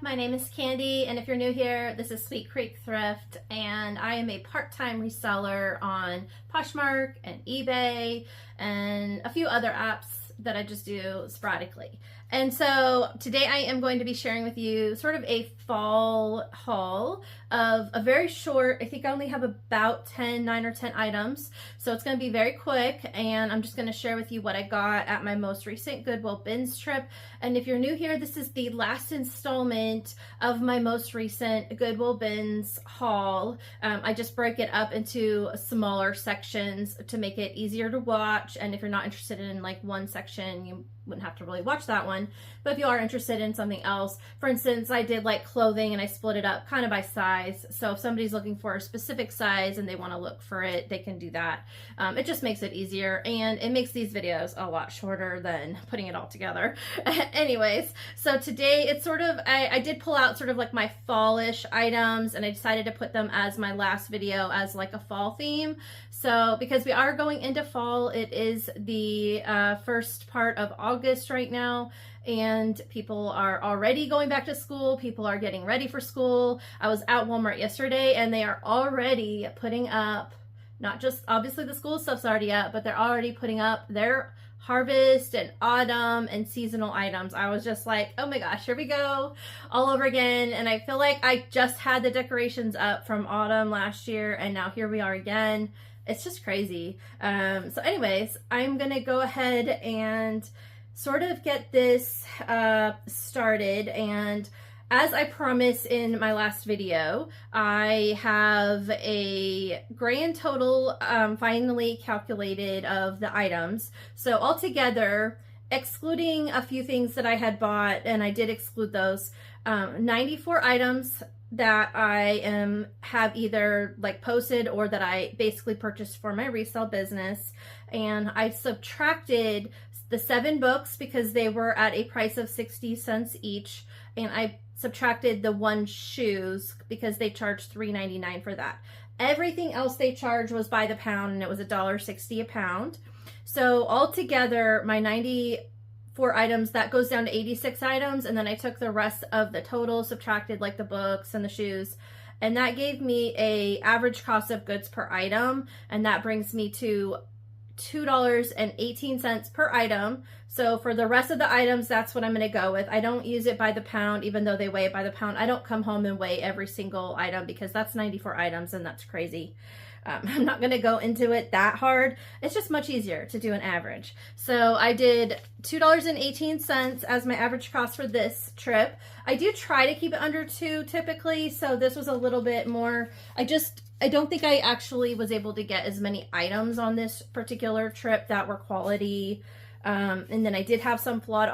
my name is Candy, and if you're new here, this is Sweet Creek Thrift, and I am a part-time reseller on Poshmark and eBay and a few other apps that I just do sporadically. And so today I am going to be sharing with you sort of a fall haul of a very short, I think I only have about 9 or 10 items. So it's going to be very quick, and I'm just going to share with you what I got at my most recent Goodwill Bins trip. And if you're new here, this is the last installment of my most recent Goodwill Bins haul. I just break it up into smaller sections to make it easier to watch. And if you're not interested in like one section, you wouldn't have to really watch that one. But if you are interested in something else, for instance, I did like clothing and I split it up kind of by size. So if somebody's looking for a specific size and they want to look for it, they can do that. It just makes it easier, and it makes these videos a lot shorter than putting it all together. Anyways, so today it's sort of, I did pull out sort of like my fallish items, and I decided to put them as my last video as like a fall theme. So because we are going into fall, it is the first part of August right now, and people are already going back to school. People are getting ready for school. I was at Walmart yesterday, and they are already putting up, not just obviously the school stuff's already up, but they're already putting up their harvest and autumn and seasonal items. I was just like, oh my gosh, here we go all over again. And I feel like I just had the decorations up from autumn last year, and now here we are again. It's just crazy. So anyways, I'm gonna go ahead and sort of get this started. And as I promised in my last video, I have a grand total finally calculated of the items. So altogether, excluding a few things that I had bought, and I did exclude those, 94 items that I have either like posted or that I basically purchased for my resale business. And I subtracted the 7 books because they were at a price of 60 cents each, and I subtracted the 1 shoes because they charged $3.99 for that. Everything else they charged was by the pound, and it was $1.60 a pound. So altogether, my 94 items, that goes down to 86 items, and then I took the rest of the total, subtracted like the books and the shoes, and that gave me a average cost of goods per item, and that brings me to $2.18 per item. So for the rest of the items, that's what I'm going to go with. I don't use it by the pound, even though they weigh it by the pound. I don't come home and weigh every single item because that's 94 items, and that's crazy. I'm not going to go into it that hard. It's just much easier to do an average. So I did $2.18 as my average cost for this trip. I do try to keep it under 2 typically, so this was a little bit more. I don't think I actually was able to get as many items on this particular trip that were quality. And then I did have some flawed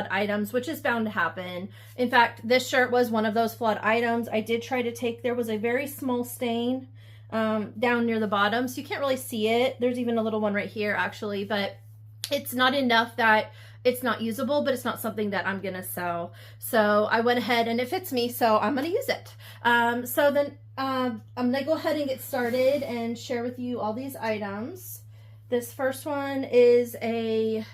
items, which is bound to happen. In fact, this shirt was one of those flawed items. I did try to take, there was a very small stain down near the bottom, so you can't really see it. There's even a little one right here actually, but it's not enough that it's not usable, but it's not something that I'm gonna sell. So I went ahead, and it fits me, so I'm gonna use it. So then I'm gonna go ahead and get started and share with you all these items. This first one is a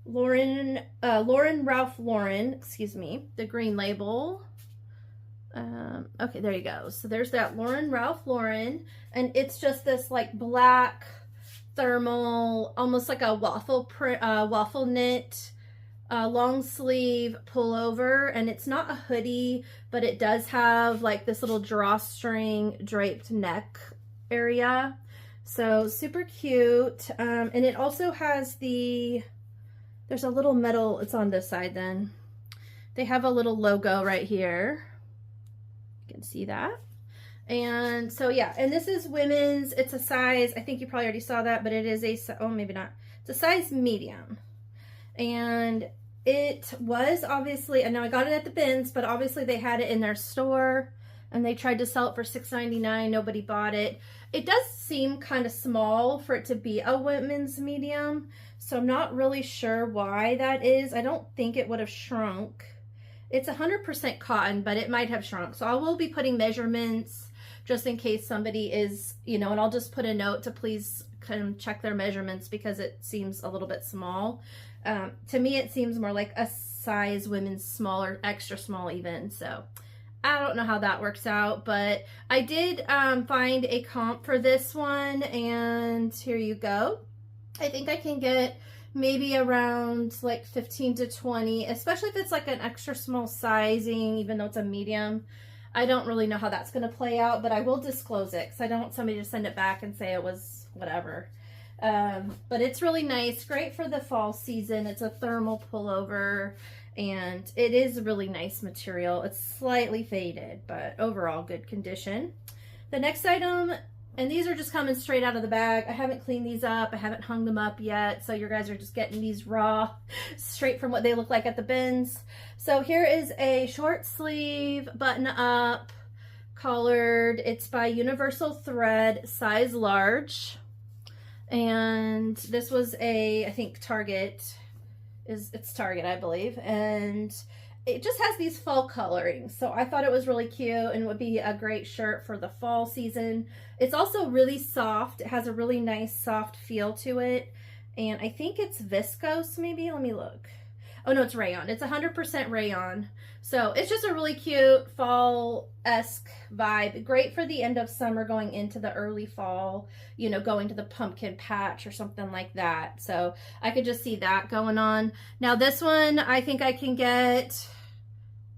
Ralph Lauren, excuse me, the green label. Okay, there you go. So there's that Ralph Lauren, and it's just this like black thermal, almost like a waffle knit, long sleeve pullover, and it's not a hoodie, but it does have like this little drawstring draped neck area. So super cute. And it also has there's a little metal, it's on this side then. They have a little logo right here. You can see that. And so yeah, and this is women's. It's a size, I think you probably already saw that, but it is oh, maybe not. It's a size medium. And it was obviously, I know I got it at the bins, but obviously they had it in their store, and they tried to sell it for $6.99. Nobody bought it. It does seem kind of small for it to be a women's medium, so I'm not really sure why that is. I don't think it would have shrunk. It's 100% cotton, but it might have shrunk. So I will be putting measurements just in case somebody is, you know, and I'll just put a note to please kind of check their measurements because it seems a little bit small. To me, it seems more like a size women's smaller, extra small even. So I don't know how that works out, but I did find a comp for this one, and here you go. I think I can get maybe around like 15 to 20, especially if it's like an extra small sizing, even though it's a medium. I don't really know how that's going to play out, but I will disclose it because I don't want somebody to send it back and say it was whatever. But it's really nice, great for the fall season. It's a thermal pullover, and it is a really nice material. It's slightly faded, but overall good condition. The next item, and these are just coming straight out of the bag. I haven't cleaned these up. I haven't hung them up yet. So you guys are just getting these raw, straight from what they look like at the bins. So here is a short sleeve button up collared. It's by Universal Thread, size large. And this was a, I think Target, it's Target, I believe. And it just has these fall colorings. So I thought it was really cute and would be a great shirt for the fall season. It's also really soft. It has a really nice soft feel to it. And I think it's viscose maybe. Let me look. Oh no, it's rayon. It's 100% rayon. So it's just a really cute fall-esque vibe. Great for the end of summer going into the early fall, you know, going to the pumpkin patch or something like that. So I could just see that going on. Now this one, I think I can get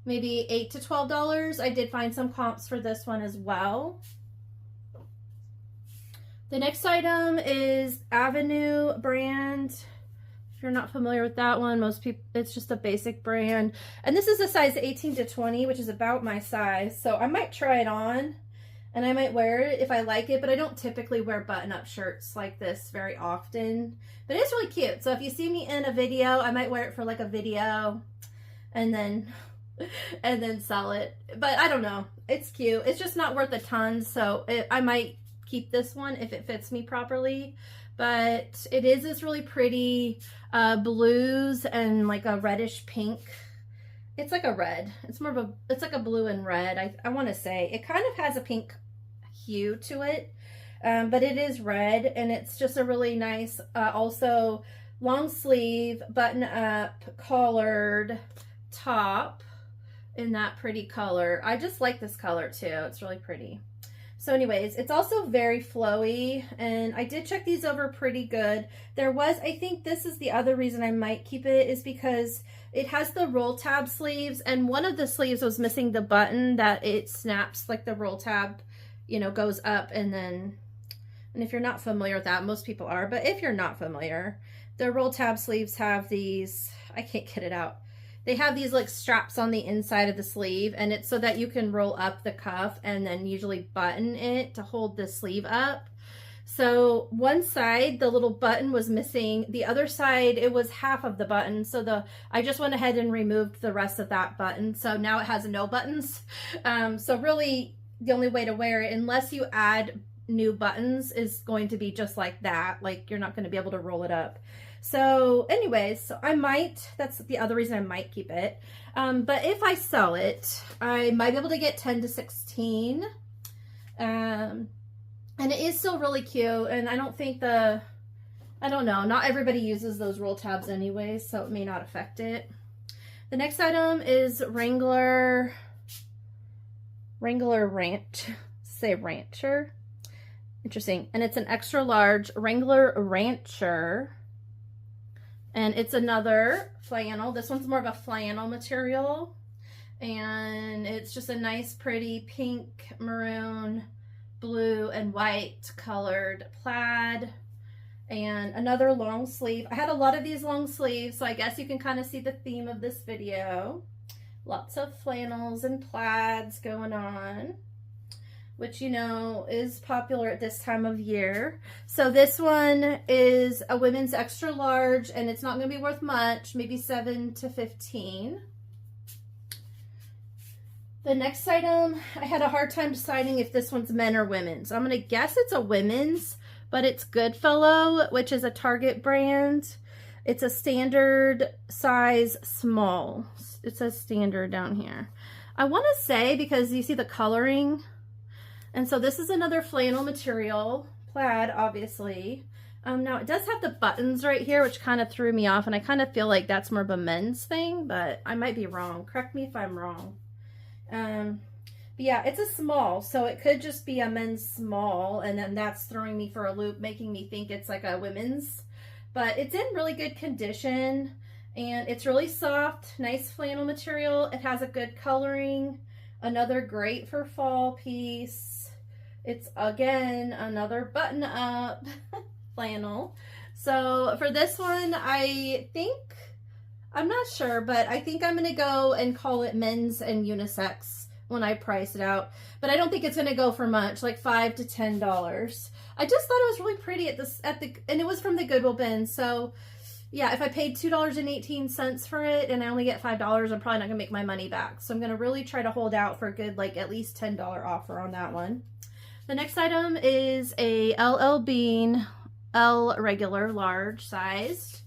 maybe $8 to $12. I did find some comps for this one as well. The next item is Avenue brand. If you're not familiar with that one, most people, it's just a basic brand. And this is a size 18 to 20, which is about my size. So I might try it on and I might wear it if I like it, but I don't typically wear button-up shirts like this very often. But it's really cute. So if you see me in a video, I might wear it for like a video and then sell it. But I don't know. It's cute. It's just not worth a ton. So I might keep this one if it fits me properly. But it is this really pretty blues and like a reddish pink. It's like a red. It's more of a, it's like a blue and red. I want to say it kind of has a pink hue to it, but it is red, and it's just a really nice, also long sleeve, button up, collared top in that pretty color. I just like this color too. It's really pretty. So anyways, it's also very flowy, and I did check these over pretty good. There was, I think this is the other reason I might keep it, is because it has the roll tab sleeves, and one of the sleeves was missing the button that it snaps, like the roll tab, you know, goes up, and then, and if you're not familiar with that, most people are, but if you're not familiar, the roll tab sleeves have these, I can't get it out. They have these like straps on the inside of the sleeve, and it's so that you can roll up the cuff and then usually button it to hold the sleeve up. So one side, the little button was missing. The other side, it was half of the button. So I just went ahead and removed the rest of that button. So now it has no buttons. So really the only way to wear it, unless you add new buttons, is going to be just like that. Like you're not going to be able to roll it up. So anyways, so I might, that's the other reason I might keep it. But if I sell it, I might be able to get 10 to 16. And it is still really cute. And I don't think I don't know, not everybody uses those roll tabs anyways, so it may not affect it. The next item is Wrangler Ranch, say Rancher. Interesting. And it's an extra large Wrangler Rancher. And it's another flannel. This one's more of a flannel material. And it's just a nice, pretty pink, maroon, blue, and white colored plaid. And another long sleeve. I had a lot of these long sleeves, so I guess you can kind of see the theme of this video. Lots of flannels and plaids going on, which, you know, is popular at this time of year. So this one is a women's extra large, and it's not going to be worth much, maybe 7 to 15. The next item, I had a hard time deciding if this one's men or women's. I'm going to guess it's a women's, but it's Goodfellow, which is a Target brand. It's a standard size small. It says standard down here. I want to say, because you see the coloring, and so this is another flannel material, plaid, obviously. Now it does have the buttons right here, which kind of threw me off, and I kind of feel like that's more of a men's thing, but I might be wrong. Correct me if I'm wrong. But yeah, it's a small, so it could just be a men's small, and then that's throwing me for a loop, making me think it's like a women's. But it's in really good condition, and it's really soft, nice flannel material. It has a good coloring, another great for fall piece. It's, again, another button-up flannel. So for this one, I think, I'm not sure, but I think I'm going to go and call it men's and unisex when I price it out. But I don't think it's going to go for much, like $5 to $10. I just thought it was really pretty and it was from the Goodwill Bins. So yeah, if I paid $2.18 for it and I only get $5, I'm probably not going to make my money back. So I'm going to really try to hold out for a good, like at least $10 offer on that one. The next item is a LL Bean L regular large sized,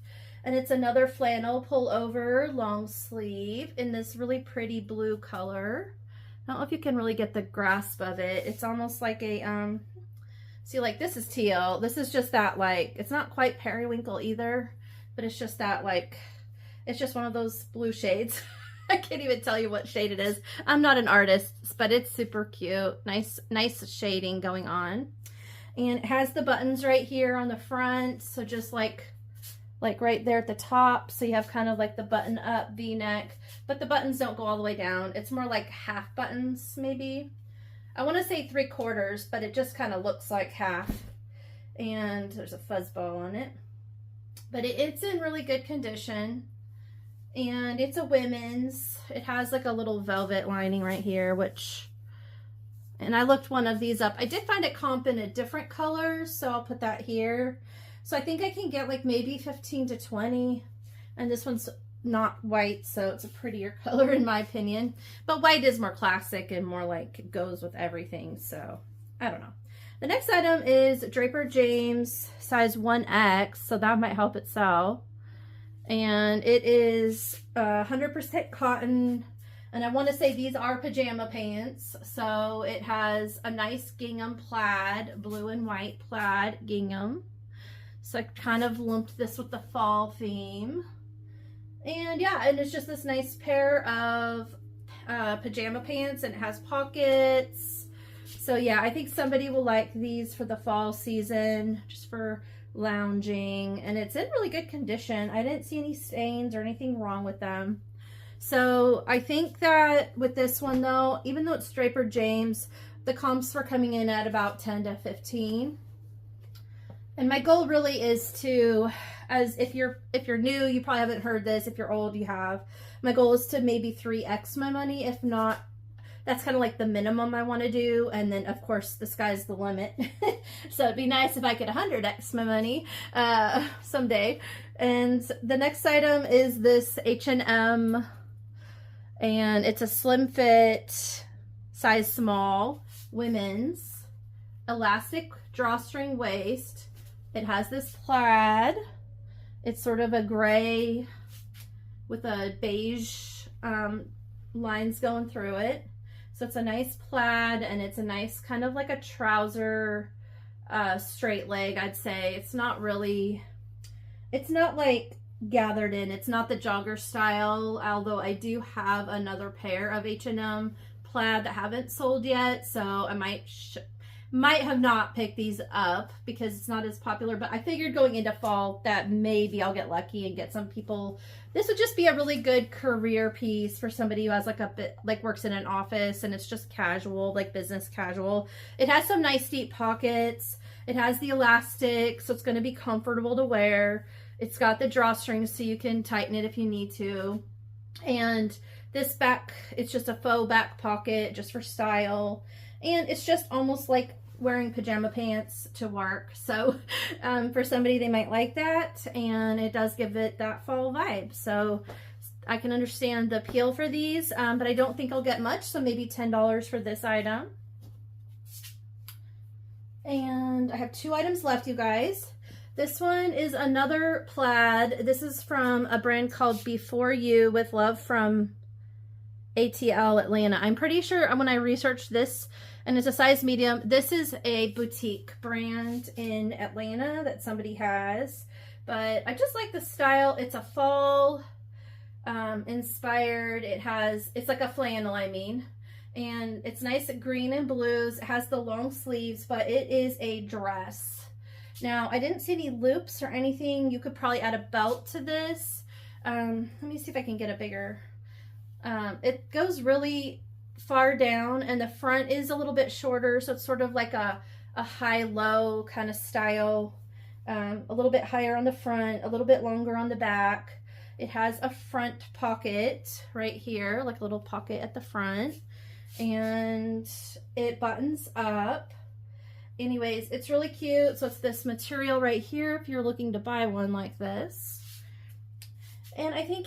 and it's another flannel pullover long sleeve in this really pretty blue color. I don't know if you can really get the grasp of it. It's almost like a see, like this is teal, this is just that, like, it's not quite periwinkle either, but it's just that, like, it's just one of those blue shades. I can't even tell you what shade it is. I'm not an artist, but it's super cute. Nice shading going on. And it has the buttons right here on the front. So just like right there at the top. So you have kind of like the button up V-neck, but the buttons don't go all the way down. It's more like half buttons, maybe. I want to say 3/4, but it just kind of looks like half. And there's a fuzzball on it. But it's in really good condition. And it's a women's. It has like a little velvet lining right here, which... And I looked one of these up. I did find it comp in a different color, so I'll put that here. So I think I can get like maybe 15 to 20. And this one's not white, so it's a prettier color in my opinion. But white is more classic and more like goes with everything, so I don't know. The next item is Draper James size 1X, so that might help it sell. And it is 100% cotton. And I want to say these are pajama pants. So it has a nice gingham plaid, blue and white plaid gingham. So I kind of lumped this with the fall theme. And yeah, and it's just this nice pair of pajama pants, and it has pockets. So yeah, I think somebody will like these for the fall season, just for lounging. And it's in really good condition. I didn't see any stains or anything wrong with them. So I think that with this one though, even though it's Draper James, the comps were coming in at about 10 to 15. And my goal really is to, as if you're new, you probably haven't heard this. If you're old, you have. My goal is to maybe 3x my money. If not, that's kind of like the minimum I want to do. And then of course the sky's the limit. So it'd be nice if I could 100x my money someday. And the next item is this H&M, and it's a slim fit, size small, women's, elastic drawstring waist. It has this plaid. It's sort of a gray with a beige lines going through it. So it's a nice plaid, and it's a nice kind of like a trouser straight leg, I'd say. It's not really, it's not like gathered in. It's not the jogger style, although I do have another pair of H&M plaid that haven't sold yet, so I might have not picked these up because it's not as popular, but I figured going into fall that maybe I'll get lucky and get some people. This would just be a really good career piece for somebody who has like a bit, like works in an office and it's just casual, like business casual. It has some nice deep pockets. It has the elastic, so it's going to be comfortable to wear. It's got the drawstrings so you can tighten it if you need to. And this back, it's just a faux back pocket just for style. And it's just almost like wearing pajama pants to work. So for somebody, they might like that. And it does give it that fall vibe. So I can understand the appeal for these, but I don't think I'll get much. So maybe $10 for this item. And I have 2 items left, you guys. This one is another plaid. This is from a brand called Before You, with love from ATL Atlanta. I'm pretty sure when I researched this and it's a size medium. This is a boutique brand in Atlanta that somebody has, but I just like the style. It's a fall inspired. It's like a flannel, I mean, and it's nice green and blues. It has the long sleeves, but it is a dress. Now, I didn't see any loops or anything. You could probably add a belt to this. Let me see if I can get a bigger. It goes really far down, and the front is a little bit shorter, so it's sort of like a high-low kind of style. A little bit higher on the front, a little bit longer on the back. It has a front pocket right here, like a little pocket at the front, and it buttons up. Anyways, it's really cute. So it's this material right here if you're looking to buy one like this. And I think,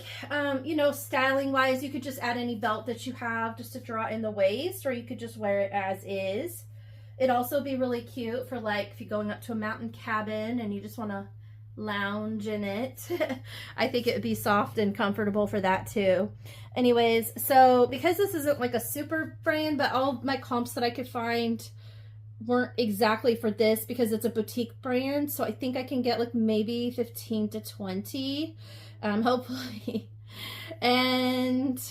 you know, styling wise, you could just add any belt that you have just to draw in the waist, or you could just wear it as is. It'd also be really cute for like if you're going up to a mountain cabin and you just want to lounge in it. I think it would be soft and comfortable for that too. Anyways, so because this isn't like a super brand, but all my comps that I could find weren't exactly for this because it's a boutique brand, so I think I can get like maybe 15 to 20, hopefully. And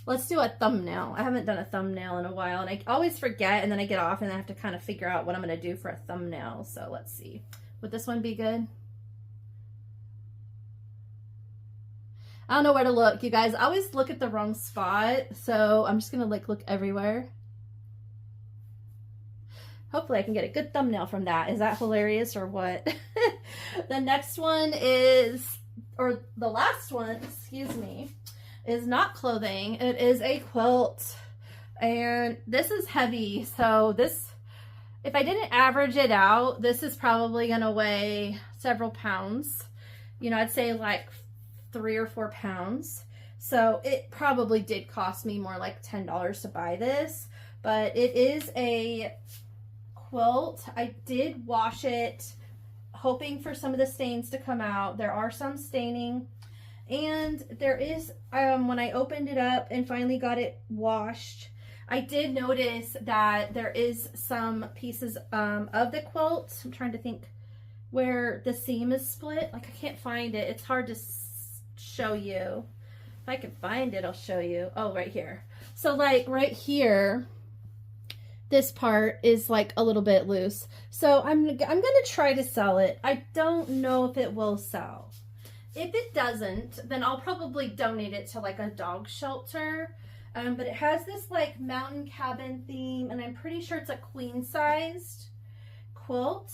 let's do a thumbnail. I haven't done a thumbnail in a while, and I always forget, and then I get off and I have to kind of figure out what I'm going to do for a thumbnail. So let's see. Would this one be good? I don't know where to look, you guys. I always look at the wrong spot, so I'm just going to like look everywhere. Hopefully I can get a good thumbnail from that. Is that hilarious or what? The next one is, or the last one, excuse me, is not clothing. It is a quilt. And this is heavy. So this, if I didn't average it out, this is probably going to weigh several pounds. You know, I'd say like 3 or 4 pounds. So it probably did cost me more like $10 to buy this. But it is a quilt. I did wash it, hoping for some of the stains to come out. There are some staining, and there is, when I opened it up and finally got it washed, I did notice that there is some pieces of the quilt. I'm trying to think where the seam is split. Like, I can't find it. It's hard to show you. If I can find it, I'll show you. Oh, right here. So like right here, this part is like a little bit loose. So I'm gonna try to sell it. I don't know if it will sell. If it doesn't, then I'll probably donate it to like a dog shelter. But it has this like mountain cabin theme, and I'm pretty sure it's a queen sized quilt.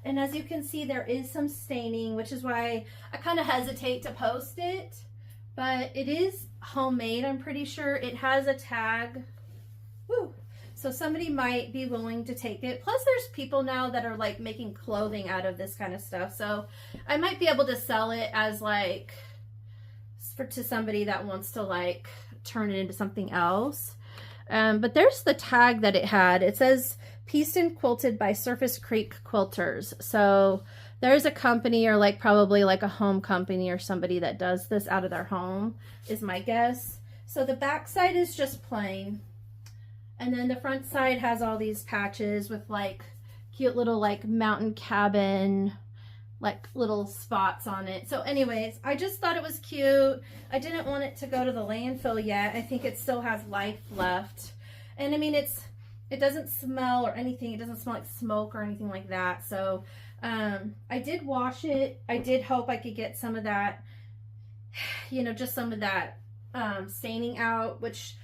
And as you can see, there is some staining, which is why I kind of hesitate to post it. But it is homemade, I'm pretty sure. It has a tag. Woo. So somebody might be willing to take it. Plus there's people now that are like making clothing out of this kind of stuff. So I might be able to sell it as like to somebody that wants to like turn it into something else. But there's the tag that it had. It says pieced and quilted by Surface Creek Quilters. So there's a company, or like probably like a home company or somebody that does this out of their home is my guess. So the back side is just plain. And then the front side has all these patches with like cute little like mountain cabin, like little spots on it. So anyways, I just thought it was cute. I didn't want it to go to the landfill yet. I think it still has life left. And I mean, it doesn't smell or anything. It doesn't smell like smoke or anything like that. So I did wash it. I did hope I could get some of that, you know, just some of that staining out, which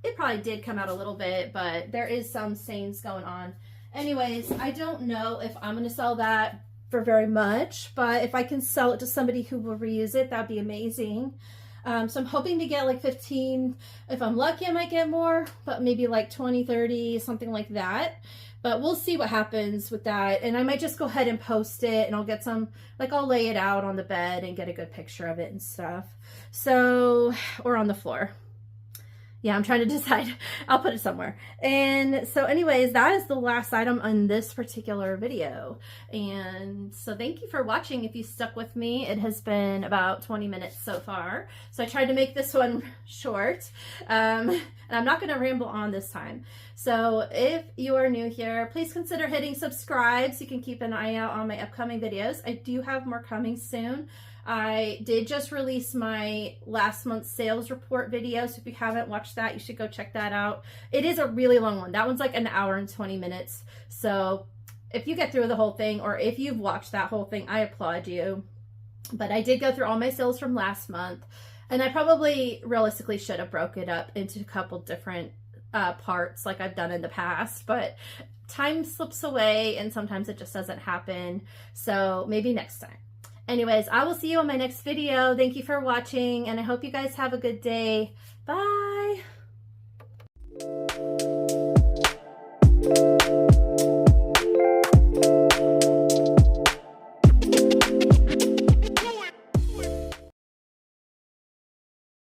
it probably did come out a little bit, but there is some stains going on. Anyways, I don't know if I'm going to sell that for very much, but if I can sell it to somebody who will reuse it, that'd be amazing. So I'm hoping to get like 15. If I'm lucky, I might get more, but maybe like 20, 30, something like that. But we'll see what happens with that. And I might just go ahead and post it, and I'll get some, like I'll lay it out on the bed and get a good picture of it and stuff. So, or on the floor. Yeah, I'm trying to decide. I'll put it somewhere. And so anyways, that is the last item on this particular video. And so thank you for watching. If you stuck with me, it has been about 20 minutes so far. So I tried to make this one short. And I'm not going to ramble on this time. So if you are new here, please consider hitting subscribe so you can keep an eye out on my upcoming videos. I do have more coming soon. I did just release my last month's sales report video, so if you haven't watched that, you should go check that out. It is a really long one. That one's like an hour and 20 minutes. So if you get through the whole thing, or if you've watched that whole thing, I applaud you. But I did go through all my sales from last month, and I probably realistically should have broke it up into a couple different parts like I've done in the past, but time slips away and sometimes it just doesn't happen. So maybe next time. Anyways, I will see you on my next video. Thank you for watching, and I hope you guys have a good day. Bye.